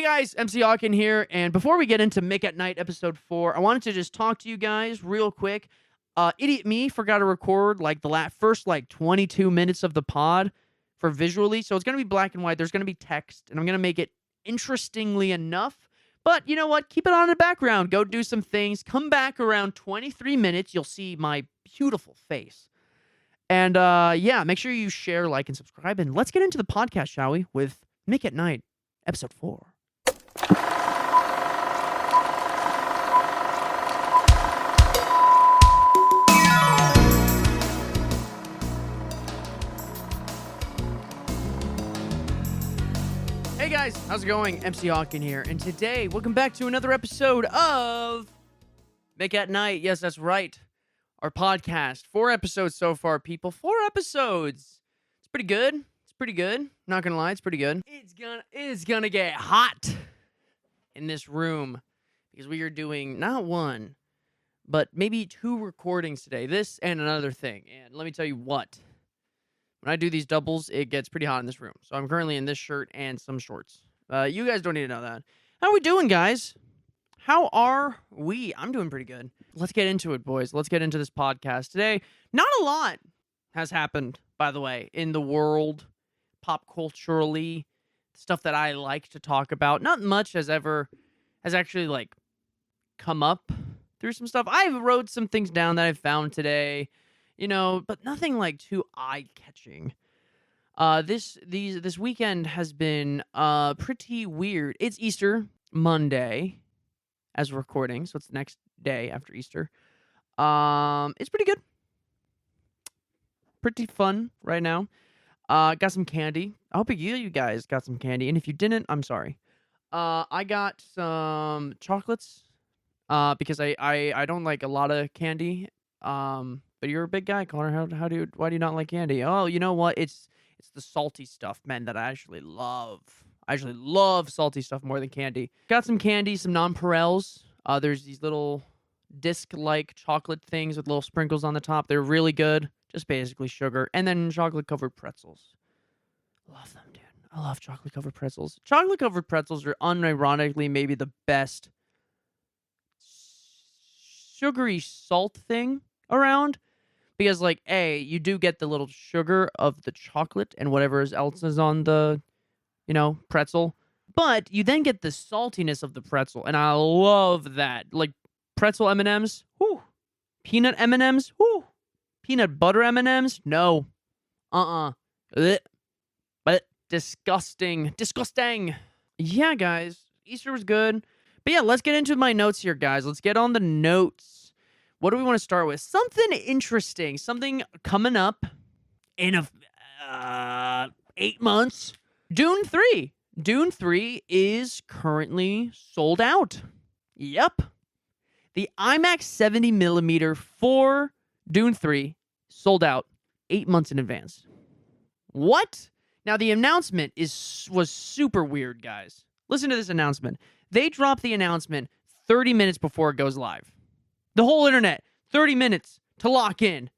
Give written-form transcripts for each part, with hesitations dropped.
guys, MC Hawkin here, and before we get into Mick at Night episode 4, I wanted to just talk to you guys real quick. Idiot me forgot to record like the first 22 minutes of the pod for visually, so it's gonna be black and white. There's gonna be text, and I'm gonna make it interestingly enough. But you know what? Keep it on in the background. Go do some things. Come back around 23 minutes. You'll see my beautiful face. And yeah, make sure you share, like, and subscribe. And let's get into the podcast, shall we? With Mick at Night, episode 4. Hey guys, how's it going? MC Hawkin here, and today, welcome back to another episode of Mick at Night. Yes, that's right. Our podcast. 4 episodes so far, people. 4 episodes. It's pretty good. It's pretty good. Not gonna lie, it's pretty good. It's gonna get hot in this room because we are doing not one, but maybe 2 recordings today. This and another thing. And let me tell you what. When I do these doubles, it gets pretty hot in this room. So I'm currently in this shirt and some shorts. You guys don't need to know that. How are we doing, guys? How are we? I'm doing pretty good. Let's get into it, boys. Let's get into this podcast today. Not a lot has happened, by the way, in the world, pop culturally, stuff that I like to talk about. Not much has actually come up through some stuff. I wrote some things down that I found today. But nothing too eye-catching. This weekend has been pretty weird. It's Easter Monday as we're recording, so it's the next day after Easter. It's pretty good. Pretty fun right now. Got some candy. I hope you guys got some candy, and if you didn't, I'm sorry. I got some chocolates because I don't like a lot of candy. But you're a big guy, Connor. Why do you not like candy? Oh, you know what? It's the salty stuff, man, that I actually love. I actually love salty stuff more than candy. Got some candy, some nonpareils. There's these little disc-like chocolate things with little sprinkles on the top. They're really good. Just basically sugar. And then chocolate-covered pretzels. Love them, dude. I love chocolate-covered pretzels. Chocolate-covered pretzels are unironically maybe the best sugary salt thing around. Because, you do get the little sugar of the chocolate and whatever else is on the, pretzel. But you then get the saltiness of the pretzel, and I love that. Like, pretzel M&Ms, whoo. Peanut M&Ms, whoo. Peanut butter M&Ms, no. Blech. But disgusting. Disgusting. Yeah, guys, Easter was good. But yeah, let's get into my notes here, guys. Let's get on the notes. What do we want to start with? Something interesting. Something coming up in 8 months. Dune 3. Dune 3 is currently sold out. Yep. The IMAX 70mm for Dune 3 sold out 8 months in advance. What? Now, the announcement was super weird, guys. Listen to this announcement. They dropped the announcement 30 minutes before it goes live. The whole internet, 30 minutes to lock in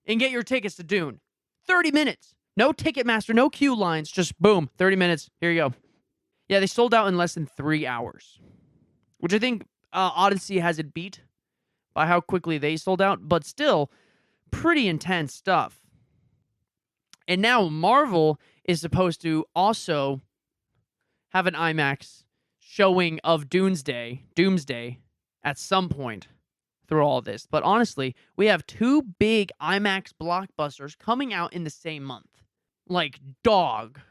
and get your tickets to Dune. 30 minutes. No Ticketmaster, no queue lines, just boom, 30 minutes. Here you go. Yeah, they sold out in less than 3 hours, which I think Odyssey has it beat by how quickly they sold out, but still pretty intense stuff. And now Marvel is supposed to also have an IMAX showing of Doomsday at some point through all this. But honestly, we have 2 big IMAX blockbusters coming out in the same month. Dog.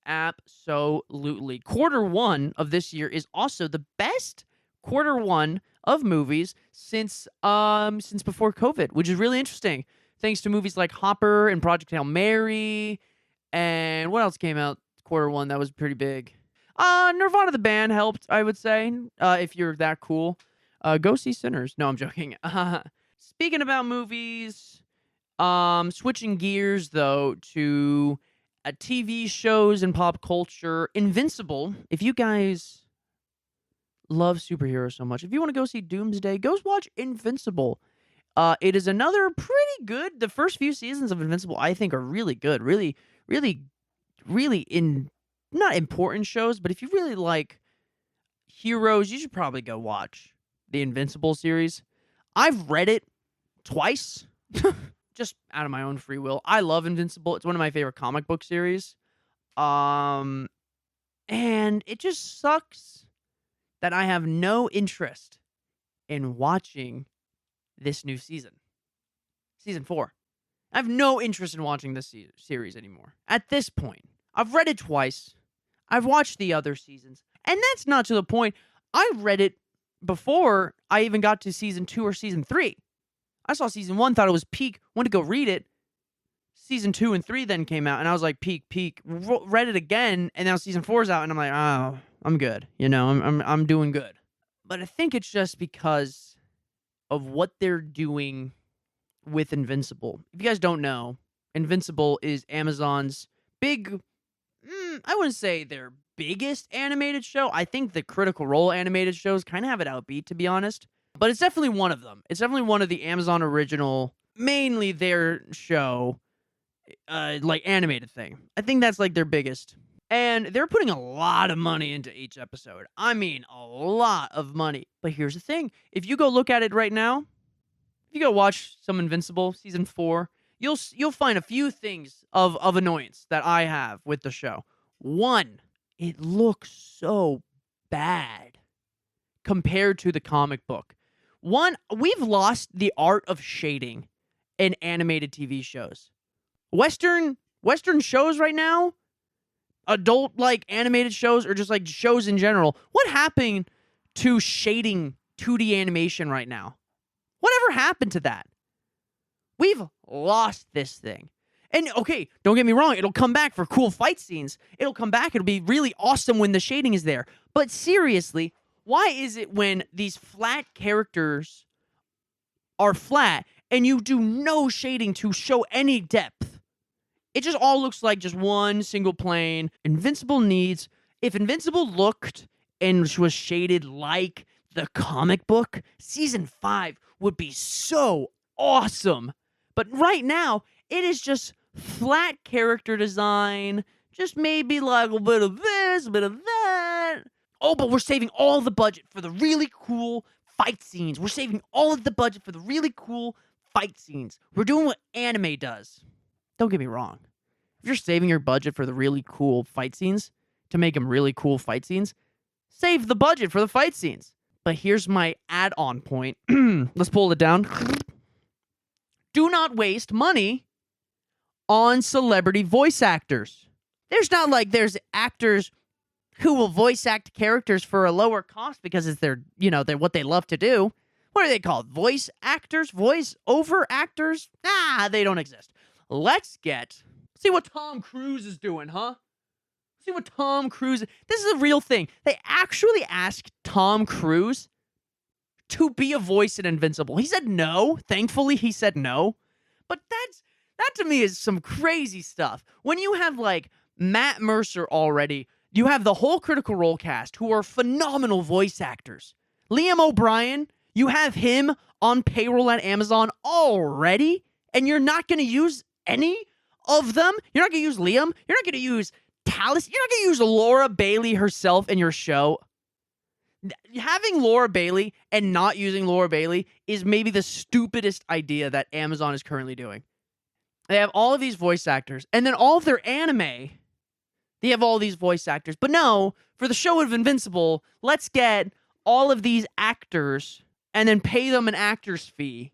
Absolutely. Q1 of this year is also the best Q1 of movies since before COVID, which is really interesting. Thanks to movies like Hopper and Project Hail Mary. And what else came out Q1 that was pretty big? Nirvana the band helped, I would say, if you're that cool. Go see Sinners. No, I'm joking. Speaking about movies, switching gears, though, to TV shows and pop culture. Invincible. If you guys love superheroes so much, if you want to go see Doomsday, go watch Invincible. It is another pretty good. The first few seasons of Invincible, I think, are really good. Really, really, really not important shows, but if you really like heroes, you should probably go watch the Invincible series. I've read it twice, just out of my own free will. I love Invincible. It's one of my favorite comic book series. And it just sucks that I have no interest in watching this new season. Season 4. I have no interest in watching this series anymore. At this point, I've read it twice. I've watched the other seasons. And that's not to the point. I read it before I even got to season 2 or season 3. I saw season 1, thought it was peak, went to go read it. Season 2 and 3 then came out, and I was like, peak. Read it again, and now season 4 is out, and I'm like, oh, I'm good. You know, I'm doing good. But I think it's just because of what they're doing with Invincible. If you guys don't know, Invincible is Amazon's big, I wouldn't say their biggest animated show. I think the Critical Role animated shows kind of have it outbeat, to be honest. But it's definitely one of them. It's definitely one of the Amazon original, mainly their show, like animated thing. I think that's like their biggest. And they're putting a lot of money into each episode. I mean, a lot of money. But here's the thing. If you go look at it right now, if you go watch some Invincible season 4, you'll find a few things of annoyance that I have with the show. One, it looks so bad compared to the comic book. One, we've lost the art of shading in animated TV shows. Western shows right now, adult like animated shows or just like shows in general, what happened to shading 2D animation right now? Whatever happened to that? We've lost this thing. And okay, don't get me wrong, it'll come back for cool fight scenes. It'll come back, it'll be really awesome when the shading is there. But seriously, why is it when these flat characters are flat and you do no shading to show any depth? It just all looks like just one single plane. Invincible needs, if Invincible looked and was shaded like the comic book, season 5 would be so awesome. But right now, it is just flat character design, just maybe like a bit of this, a bit of that. Oh, but we're saving all the budget for the really cool fight scenes. We're saving all of the budget for the really cool fight scenes. We're doing what anime does. Don't get me wrong. If you're saving your budget for the really cool fight scenes, to make them really cool fight scenes, save the budget for the fight scenes. But here's my add-on point. Let's pull it down. Do not waste money on celebrity voice actors. There's not like there's actors who will voice act characters for a lower cost because it's they're what they love to do. What are they called? Voice actors? Voice over actors? They don't exist. Let's see what Tom Cruise is doing, huh? See what Tom Cruise... This is a real thing. They actually asked Tom Cruise to be a voice in Invincible. He said no. Thankfully, he said no. But that to me is some crazy stuff. When you have, like, Matt Mercer already, you have the whole Critical Role cast who are phenomenal voice actors. Liam O'Brien, you have him on payroll at Amazon already, and you're not going to use any of them? You're not going to use Liam? You're not going to use Talis? You're not going to use Laura Bailey herself in your show? Having Laura Bailey and not using Laura Bailey is maybe the stupidest idea that Amazon is currently doing. They have all of these voice actors, and then all of their anime, they have all these voice actors. But no, for the show of Invincible, let's get all of these actors and then pay them an actor's fee.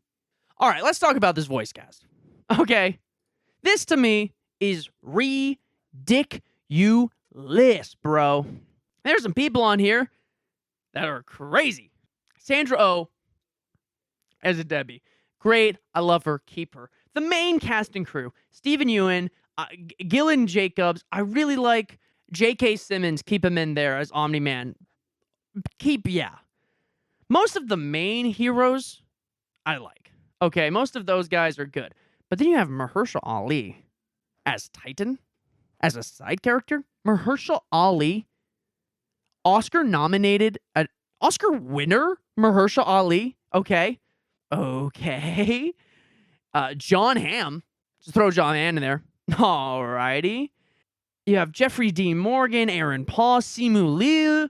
All right, let's talk about this voice cast. Okay, this to me is ridiculous, bro. There's some people on here that are crazy. Sandra Oh as a Debbie. Great. I love her. Keep her. The main cast and crew. Stephen Ewan, Gillian Jacobs. I really like J.K. Simmons. Keep him in there as Omni-Man. Most of the main heroes, I like. Okay, most of those guys are good. But then you have Mahershala Ali as Titan, as a side character. Mahershala Ali, Oscar-nominated, Oscar winner, Mahershala Ali. Okay. John Hamm. Just throw John Hamm in there. Alrighty. You have Jeffrey Dean Morgan, Aaron Paul, Simu Liu,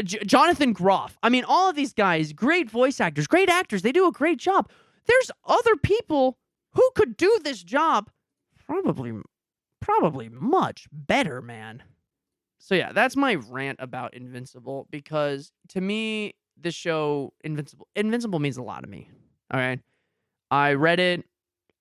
Jonathan Groff. I mean, all of these guys, great voice actors, great actors. They do a great job. There's other people who could do this job probably much better, man. So yeah, that's my rant about Invincible, because to me, this show, Invincible means a lot to me. All right. I read it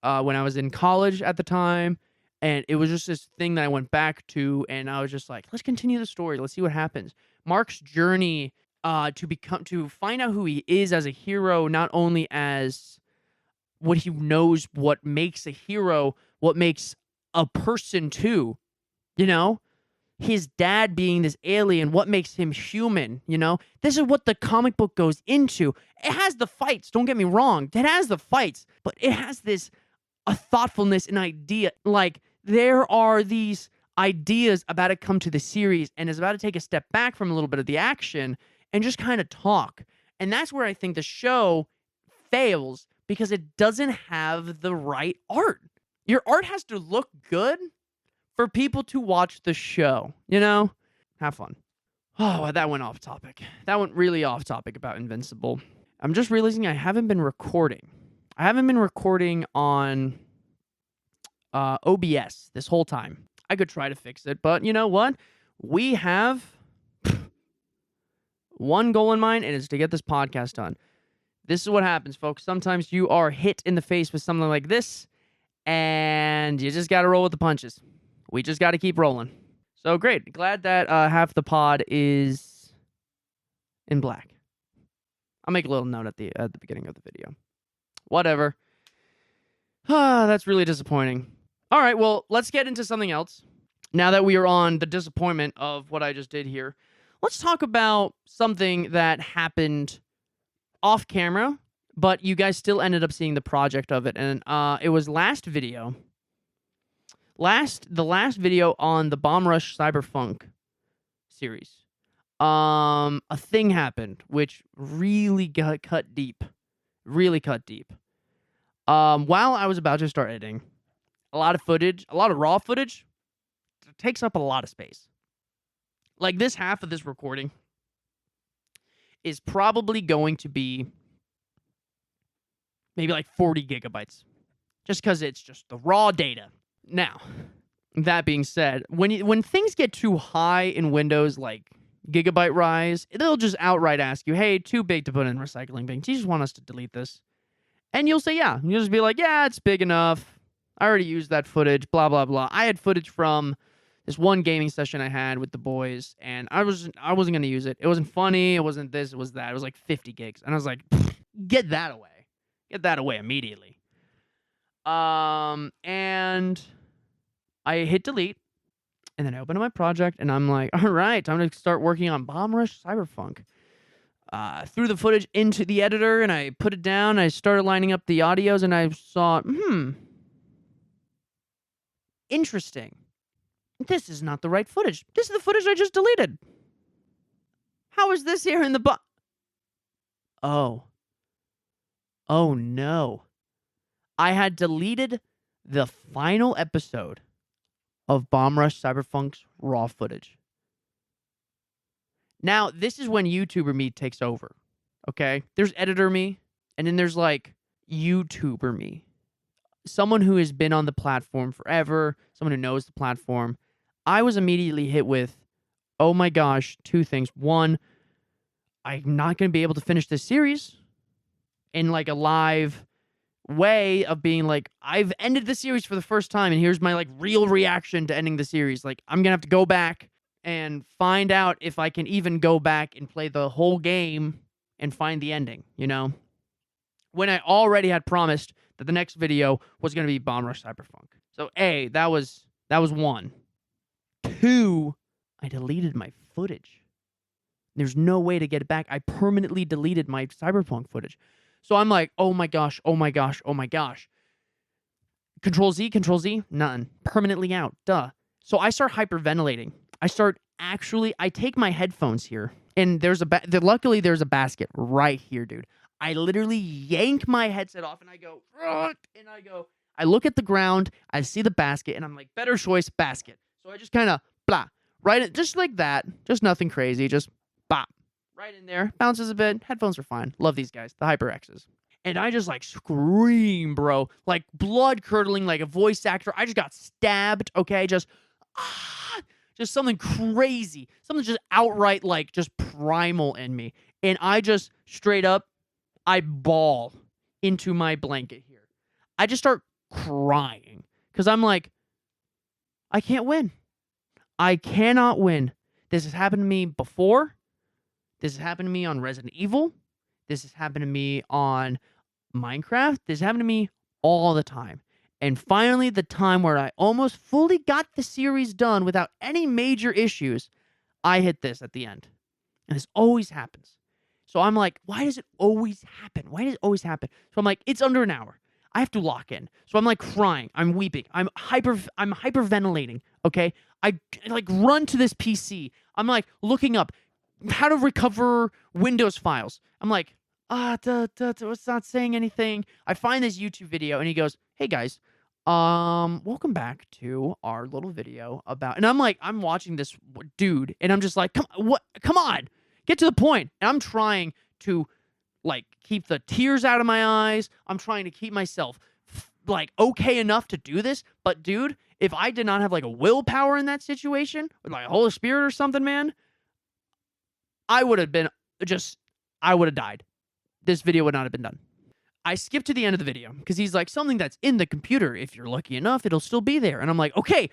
when I was in college at the time, and it was just this thing that I went back to, and I was just like, let's continue the story. Let's see what happens. Mark's journey to find out who he is as a hero, not only as what he knows, what makes a hero, what makes a person too, his dad being this alien, what makes him human, This is what the comic book goes into. It has the fights, don't get me wrong. It has the fights, but it has a thoughtfulness and idea. Like, there are these ideas about to come to the series, and is about to take a step back from a little bit of the action and just kind of talk. And that's where I think the show fails, because it doesn't have the right art. Your art has to look good for people to watch the show, Have fun. Oh, that went off topic. That went really off topic about Invincible. I'm just realizing I haven't been recording. I haven't been recording on OBS this whole time. I could try to fix it, but you know what? We have one goal in mind, and it's to get this podcast done. This is what happens, folks. Sometimes you are hit in the face with something like this, and you just got to roll with the punches. We just got to keep rolling. So great. Glad that half the pod is in black. I'll make a little note at the beginning of the video. Whatever. That's really disappointing. All right, well, let's get into something else. Now that we are on the disappointment of what I just did here, let's talk about something that happened off camera, but you guys still ended up seeing the project of it. And it was last video. The last video on the Bomb Rush Cyberpunk series. A thing happened which really got cut deep. Really cut deep. While I was about to start editing, a lot of raw footage takes up a lot of space. Like, this half of this recording is probably going to be maybe like 40 gigabytes, just because it's just the raw data. Now, that being said, when things get too high in Windows, like gigabyte rise, they'll just outright ask you, hey, too big to put in recycling bin. Do you just want us to delete this? And you'll say, yeah. You'll just be like, yeah, it's big enough. I already used that footage, blah, blah, blah. I had footage from this one gaming session I had with the boys, and I wasn't going to use it. It wasn't funny. It wasn't this. It was that. It was like 50 gigs. And I was like, get that away. Get that away immediately. And I hit delete, and then I opened up my project, and I'm like, all right, time to start working on Bomb Rush Cyberpunk. Threw the footage into the editor, and I put it down. I started lining up the audios, and I saw, interesting. This is not the right footage. This is the footage I just deleted. How is this here in the Oh no. I had deleted the final episode of Bomb Rush Cyberpunk's raw footage. Now, this is when YouTuber me takes over, okay? There's editor me, and then there's, like, YouTuber me. Someone who has been on the platform forever, someone who knows the platform. I was immediately hit with, oh my gosh, two things. One, I'm not going to be able to finish this series in, like, a live way of being like, I've ended the series for the first time, and here's my, like, real reaction to ending the series. Like, I'm gonna have to go back and find out if I can even go back and play the whole game and find the ending, when I already had promised that the next video was gonna be Bomb Rush Cyberpunk. So A, that was one. Two, I deleted my footage. There's no way to get it back. I permanently deleted my Cyberpunk footage. So I'm like, oh my gosh. Control Z, none. Permanently out, duh. So I start hyperventilating. I take my headphones here, and luckily there's a basket right here, dude. I literally yank my headset off, and I go, I look at the ground, I see the basket, and I'm like, better choice, basket. So I just kind of blah, right it just like that, just nothing crazy, just bop, right in there, bounces a bit. Headphones are fine. Love these guys, the HyperXs. And I just like scream, bro, like blood curdling, like a voice actor. I just got stabbed, okay, just something crazy, something just outright like just primal in me, and I just straight up, I bawl into my blanket here. I just start crying because I'm like, I can't win. I cannot win. This has happened to me before. This has happened to me on Resident Evil. This has happened to me on Minecraft. This happened to me all the time. And finally, the time where I almost fully got the series done without any major issues, I hit this at the end. And this always happens. So I'm like, why does it always happen? Why does it always happen? So I'm like, it's under an hour. I have to lock in. So I'm like crying. I'm weeping. I'm hyperventilating. Okay. I like run to this PC. I'm like looking up how to recover Windows files. I'm like, it's not saying anything. I find this YouTube video and he goes, hey guys, welcome back to our little video about, and I'm like, I'm watching this dude and I'm just like, come on, get to the point. And I'm trying to like keep the tears out of my eyes. I'm trying to keep myself like okay enough to do this. But dude, if I did not have like a willpower in that situation, or like a Holy Spirit or something, man, I would have died. This video would not have been done. I skipped to the end of the video because he's like, something that's in the computer, if you're lucky enough, it'll still be there. And I'm like, okay.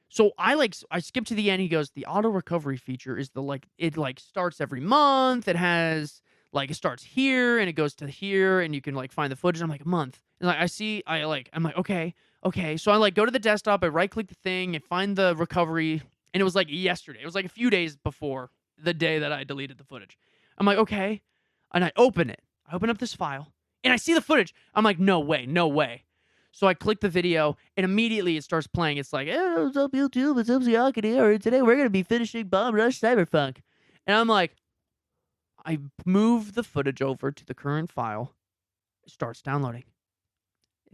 So I skip to the end. He goes, the auto recovery feature is it starts every month. It has like, it starts here and it goes to here and you can like find the footage. I'm like, a month. And like, I'm like, okay. So I like go to the desktop, I right click the thing and find the recovery. And it was like yesterday. It was like a few days before the day that I deleted the footage. I'm like, okay. And I open it. I open up this file and I see the footage. I'm like, no way. So I click the video and immediately it starts playing. It's like, hey, what's up, YouTube? It's MC here. Today we're going to be finishing Bomb Rush Cyberpunk. And I'm like, I move the footage over to the current file. It starts downloading.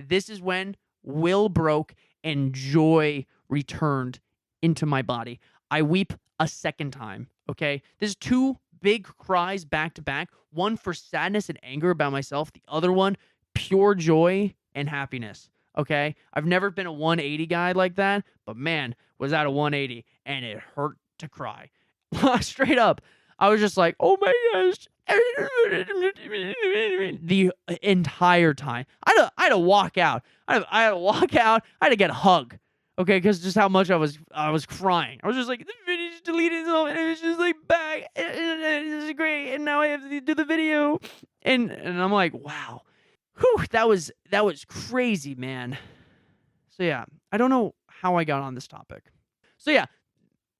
This is when will broke and joy returned into my body. I weep a second time, okay? This is two big cries back to back. One for sadness and anger about myself. The other one, pure joy and happiness, okay? I've never been a 180 guy like that, but man, was that a 180, and it hurt to cry. Straight up. I was just like, oh my gosh. The entire time. I had to walk out. I had to walk out. I had to get a hug. Okay, because just how much I was crying. I was just like, the video just deleted itself, and it was just like back. This is great, and now I have to do the video, and I'm like, wow, whew, that was crazy, man. So yeah, I don't know how I got on this topic. So yeah,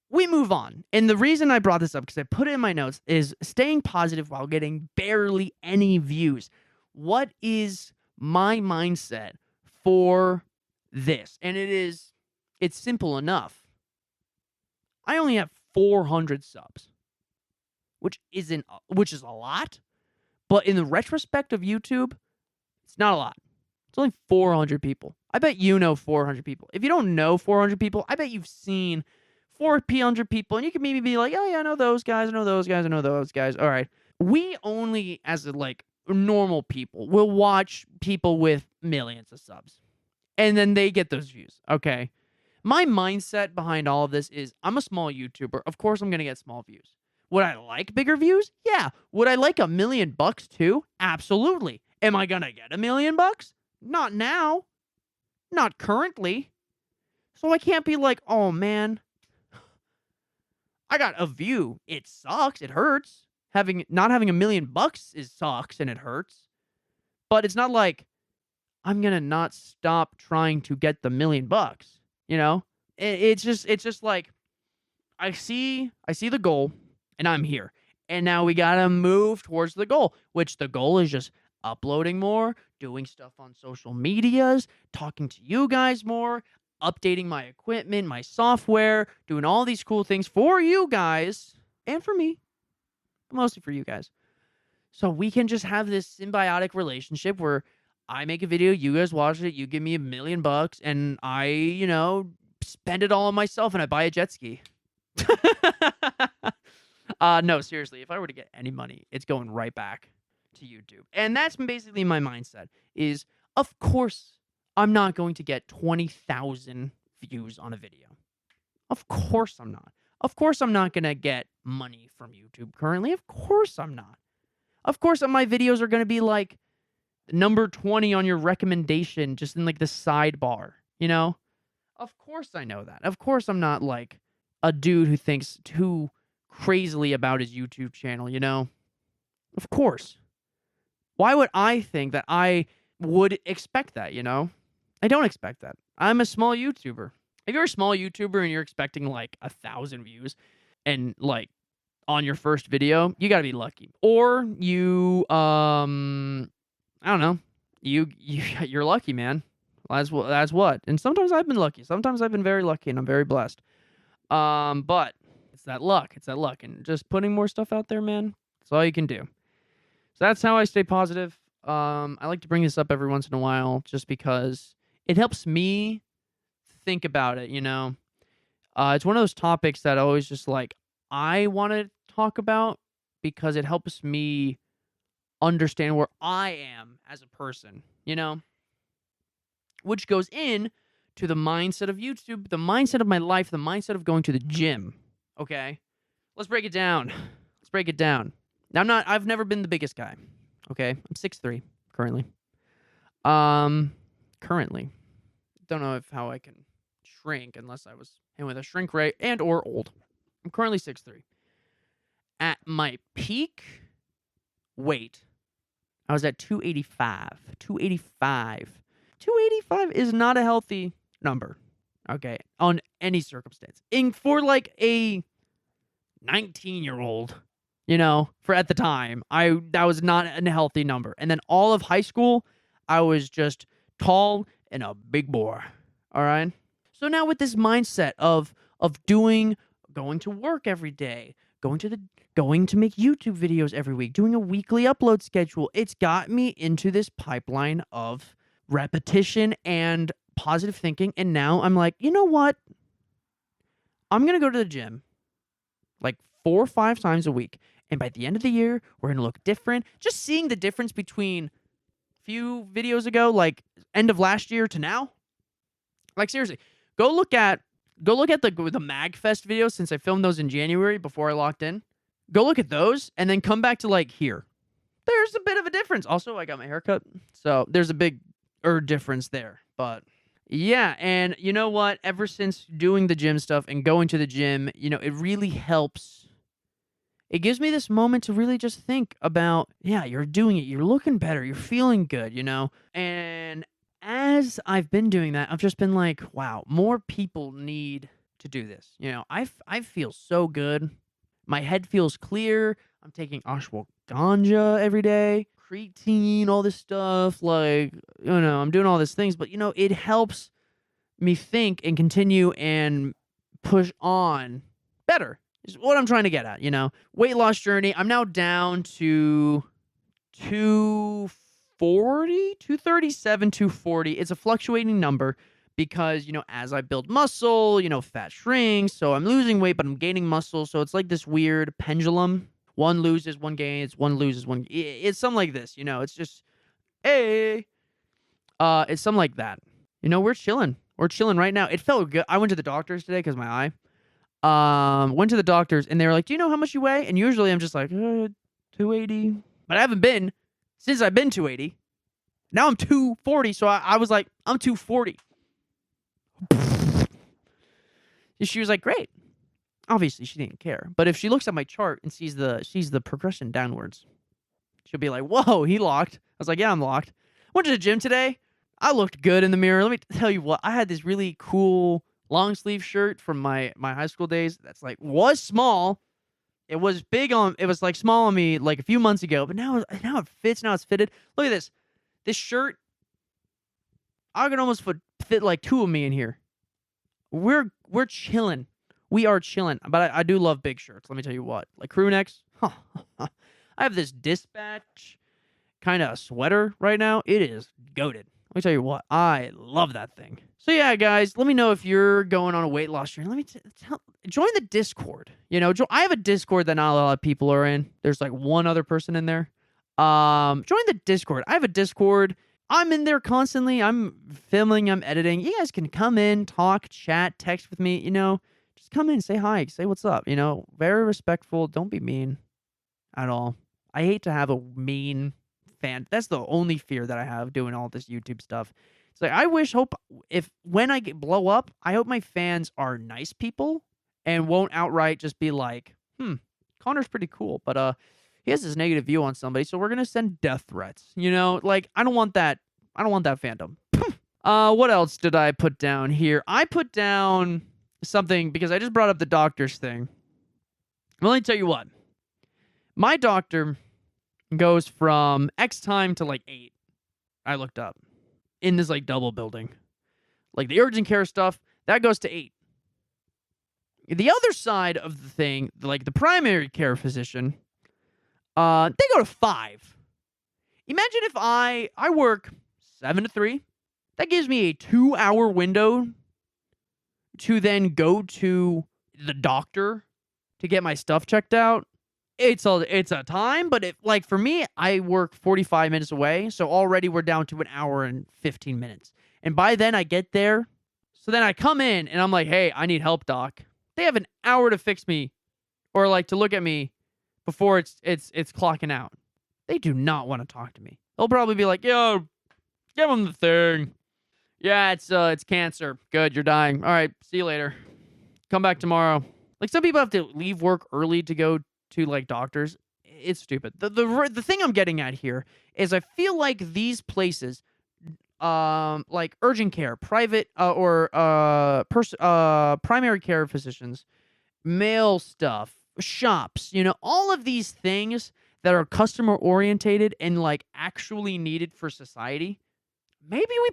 we move on, and the reason I brought this up because I put it in my notes is staying positive while getting barely any views. What is my mindset for this? And it's simple enough. I only have 400 subs, which is a lot, but in the retrospect of YouTube, it's not a lot. It's only 400 people. I bet you know 400 people. If you don't know 400 people, I bet you've seen 400 people, and you can maybe be like, oh yeah, I know those guys, I know those guys, I know those guys. All right. We only, as like normal people, will watch people with millions of subs, and then they get those views, okay? My mindset behind all of this is I'm a small YouTuber. Of course, I'm going to get small views. Would I like bigger views? Yeah. Would I like $1 million too? Absolutely. Am I going to get $1 million? Not now. Not currently. So I can't be like, oh man, I got a view. It sucks. It hurts. Not having $1 million sucks and it hurts. But it's not like I'm going to not stop trying to get the $1 million. You know, it's just like I see the goal and I'm here. And now we got to move towards the goal, which the goal is just uploading more, doing stuff on social medias, talking to you guys more, updating my equipment, my software, doing all these cool things for you guys and for me, but mostly for you guys. So we can just have this symbiotic relationship where I make a video, you guys watch it, you give me $1 million, and I, spend it all on myself and I buy a jet ski. No, seriously, if I were to get any money, it's going right back to YouTube. And that's basically my mindset is, of course, I'm not going to get 20,000 views on a video. Of course I'm not. Of course I'm not going to get money from YouTube currently. Of course I'm not. Of course my videos are going to be like number 20 on your recommendation, just in like the sidebar, Of course I know that. Of course I'm not like a dude who thinks too crazily about his YouTube channel, Of course. Why would I think that I would expect that, I don't expect that. I'm a small YouTuber. If you're a small YouTuber and you're expecting like 1,000 views and like on your first video, you got to be lucky. Or you I don't know. You're lucky, man. That's what. And sometimes I've been lucky. Sometimes I've been very lucky and I'm very blessed. But it's that luck. And just putting more stuff out there, man. That's all you can do. So that's how I stay positive. I like to bring this up every once in a while just because it helps me think about it, It's one of those topics that always just like I want to talk about because it helps me understand where I am as a person, Which goes in to the mindset of YouTube, the mindset of my life, the mindset of going to the gym. Okay? Let's break it down. Now I've never been the biggest guy. Okay? I'm 6'3" currently. Don't know how I can shrink unless I was hit with a shrink ray and or old. I'm currently 6'3". At my peak weight, I was at 285. 285 is not a healthy number. Okay, on any circumstance. For like a 19-year-old, for at the time, that was not a healthy number. And then all of high school, I was just tall and a big boy. All right? So now with this mindset of going to work every day, going to make YouTube videos every week, doing a weekly upload schedule, it's got me into this pipeline of repetition and positive thinking. And now I'm like, you know what? I'm going to go to the gym like 4 or 5 times a week. And by the end of the year, we're going to look different. Just seeing the difference between a few videos ago, like end of last year to now. Like seriously, go look at the MagFest videos since I filmed those in January before I locked in. Go look at those and then come back to like here. There's a bit of a difference. Also, I got my hair cut, so there's a big difference there. But yeah, and you know what? Ever since doing the gym stuff and going to the gym, it really helps. It gives me this moment to really just think about, yeah, you're doing it. You're looking better. You're feeling good, And as I've been doing that, I've just been like, wow, more people need to do this. I feel so good. My head feels clear. I'm taking ashwagandha every day, creatine, all this stuff. Like, I'm doing all these things, but it helps me think and continue and push on better. Is what I'm trying to get at, Weight loss journey. I'm now down to 240, 237, 240. It's a fluctuating number because, as I build muscle, fat shrinks. So I'm losing weight, but I'm gaining muscle. So it's like this weird pendulum. One loses, one gains, one loses, one. It's something like this, It's just, hey. It's something like that. We're chilling. We're chilling right now. It felt good. I went to the doctors today because my eye. Went to the doctors and they were like, do you know how much you weigh? And usually I'm just like, 280. But I haven't been since I've been 280. Now I'm 240. So I was like, I'm 240. She was like, great. Obviously she didn't care. But if she looks at my chart and sees the progression downwards, she'll be like, whoa, he locked. I was like, yeah, I'm locked. Went to the gym today. I looked good in the mirror. Let me tell you what, I had this really cool long sleeve shirt from my high school days that's like was small. It was like small on me like a few months ago, but now it fits. Now it's fitted. Look at this. This shirt, I could almost fit like 2 of me in here. We're chilling. We are chilling. But I do love big shirts. Let me tell you what. Like crew necks. I have this Dispatch kind of sweater right now. It is goated. Let me tell you what, I love that thing. So yeah, guys, let me know if you're going on a weight loss journey. Let me join the Discord. I have a Discord that not a lot of people are in. There's like one other person in there. Join the Discord. I have a Discord. I'm in there constantly. I'm filming, I'm editing. You guys can come in, talk, chat, text with me, just come in, say hi, say what's up, very respectful. Don't be mean at all. I hate to have a mean fan. That's the only fear that I have doing all this YouTube stuff. It's like, when I blow up, I hope my fans are nice people and won't outright just be like, Connor's pretty cool, but he has this negative view on somebody, so we're gonna send death threats. Like, I don't want that. I don't want that fandom. What else did I put down here? I put down something because I just brought up the doctor's thing. Well, let me tell you what. My doctor goes from X time to like 8. I looked up in this like double building. Like the urgent care stuff, that goes to 8. The other side of the thing, like the primary care physician, they go to 5. Imagine if I work 7 to 3. That gives me a 2-hour window to then go to the doctor to get my stuff checked out. It's a time, but for me, I work 45 minutes away, so already we're down to an hour and 15 minutes. And by then I get there, so then I come in and I'm like, hey, I need help, doc. They have an hour to fix me or like to look at me before it's clocking out. They do not want to talk to me. They'll probably be like, yo, give them the thing. Yeah, it's cancer. Good, you're dying. All right, see you later. Come back tomorrow. Like, some people have to leave work early to go to like doctors. It's stupid. The thing I'm getting at here is I feel like these places, like urgent care, private primary care physicians, mail stuff, shops, all of these things that are customer orientated and like actually needed for society. Maybe we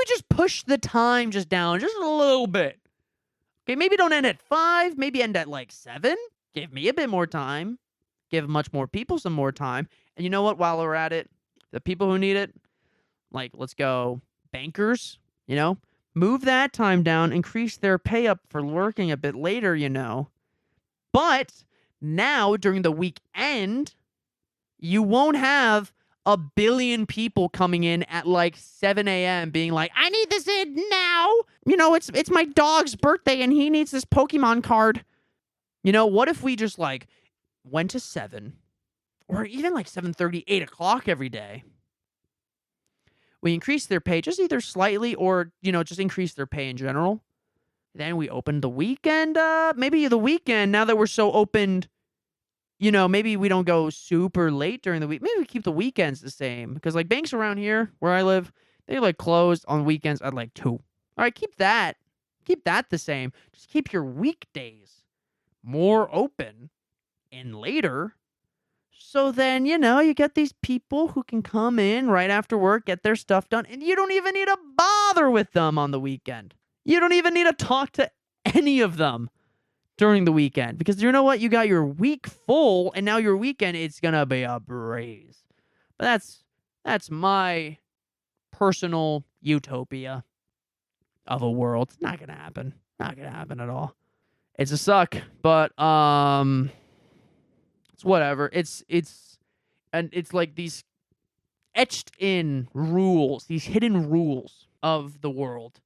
just push the time just down just a little bit. Okay, maybe don't end at 5, maybe end at like 7. Give me a bit more time. Give much more people some more time. And you know what? While we're at it, the people who need it, like, let's go bankers, move that time down, increase their pay up for working a bit later, But now, during the weekend, you won't have a billion people coming in at like 7 a.m. being like, I need this in now. It's my dog's birthday and he needs this Pokemon card. What if we just like went to 7 or even like 7:30, 8 o'clock every day? We increase their pay just either slightly or, just increase their pay in general. Then we open the weekend up. Maybe the weekend, now that we're so opened, maybe we don't go super late during the week. Maybe we keep the weekends the same. Because like banks around here where I live, they like closed on weekends at like 2. All right, keep that the same. Just keep your weekdays more open and later. So then, you get these people who can come in right after work, get their stuff done, and you don't even need to bother with them on the weekend. You don't even need to talk to any of them during the weekend, because you know what? You got your week full, and now your weekend, it's going to be a breeze. But that's my personal utopia of a world. It's not going to happen. Not going to happen at all. It's a suck, but it's whatever. It's like these etched in rules, these hidden rules of the world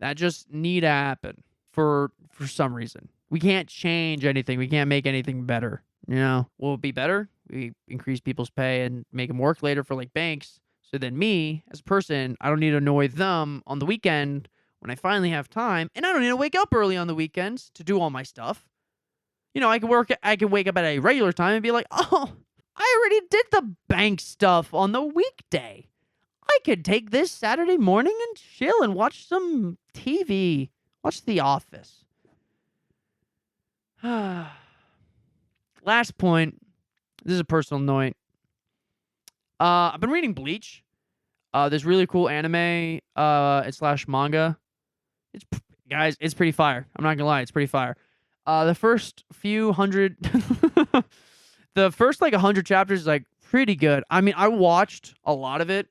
that just need to happen for some reason. We can't change anything. We can't make anything better. Will it be better? We increase people's pay and make them work later for like banks. So then me, as a person, I don't need to annoy them on the weekend when I finally have time. And I don't need to wake up early on the weekends to do all my stuff. I can wake up at a regular time and be like, oh, I already did the bank stuff on the weekday. I could take this Saturday morning and chill and watch some TV. Watch The Office. Last point. This is a personal note. I've been reading Bleach. This really cool anime / manga. It's pretty fire. I'm not gonna lie, it's pretty fire. The first few hundred, the first like 100 chapters is like pretty good. I mean, I watched a lot of it.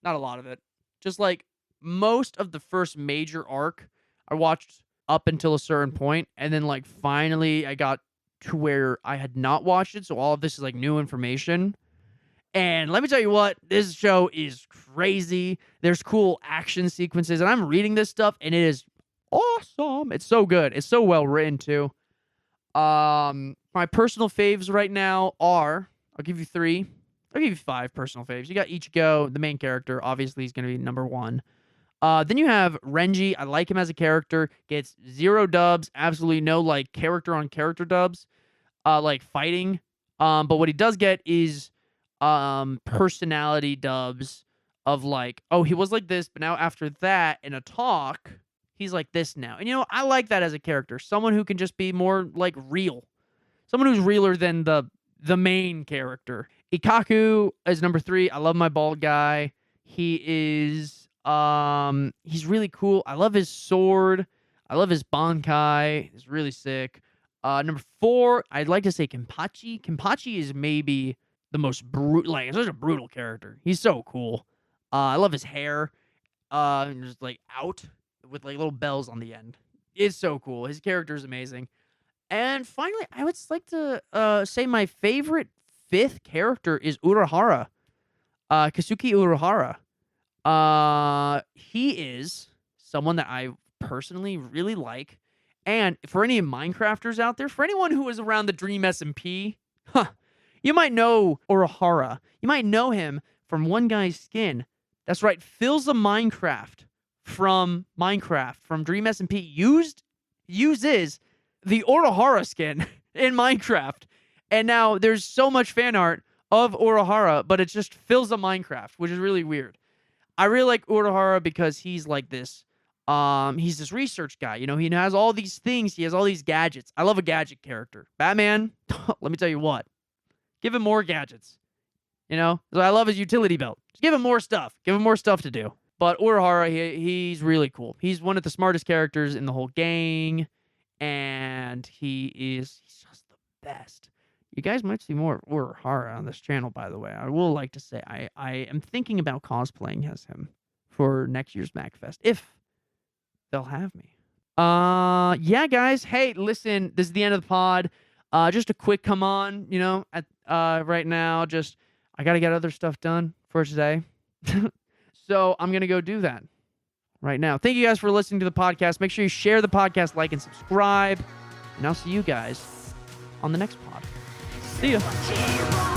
Not a lot of it. Just like most of the first major arc, I watched up until a certain point, and then like finally I got to where I had not watched it, so all of this is like new information. And let me tell you what, this show is crazy. There's cool action sequences, and I'm reading this stuff, and it is awesome. It's so good. It's so well written too. My personal faves right now are, I'll give you 3. I'll give you 5 personal faves. You got Ichigo, the main character. Obviously, he's going to be number 1. Then you have Renji. I like him as a character. Gets 0 dubs. Absolutely no like character on character dubs. Like fighting. But what he does get is personality dubs of like, oh, he was like this, but now after that in a talk, he's like this now. And I like that as a character. Someone who can just be more like real. Someone who's realer than the main character. Ikaku is number 3. I love my bald guy. He is he's really cool. I love his sword. I love his Bankai. It's really sick. Number 4, I'd like to say Kenpachi. Kenpachi is maybe the most brutal, like, such a brutal character. He's so cool. I love his hair. Just like out with like little bells on the end. It's so cool. His character is amazing. And finally, I would like to say my favorite 5th character is Urahara. Kasuki Urahara. He is someone that I personally really like. And for any Minecrafters out there, for anyone who was around the Dream SMP, you might know Urahara. You might know him from one guy's skin. That's right, Philza Minecraft from Dream SMP uses the Urahara skin in Minecraft. And now there's so much fan art of Urahara, but it's just Philza Minecraft, which is really weird. I really like Urahara because he's like this. He's this research guy. He has all these things. He has all these gadgets. I love a gadget character. Batman, let me tell you what. Give him more gadgets. So I love his utility belt. Just give him more stuff. Give him more stuff to do. But Urahara, he's really cool. He's one of the smartest characters in the whole gang. And he's just the best. You guys might see more of Urahara on this channel, by the way. I will like to say I am thinking about cosplaying as him for next year's MacFest, if they'll have me. Yeah, guys. Hey, listen, this is the end of the pod. Just a quick come on, at right now. Just I gotta get other stuff done for today. So I'm gonna go do that right now. Thank you guys for listening to the podcast. Make sure you share the podcast, like, and subscribe. And I'll see you guys on the next pod. See ya.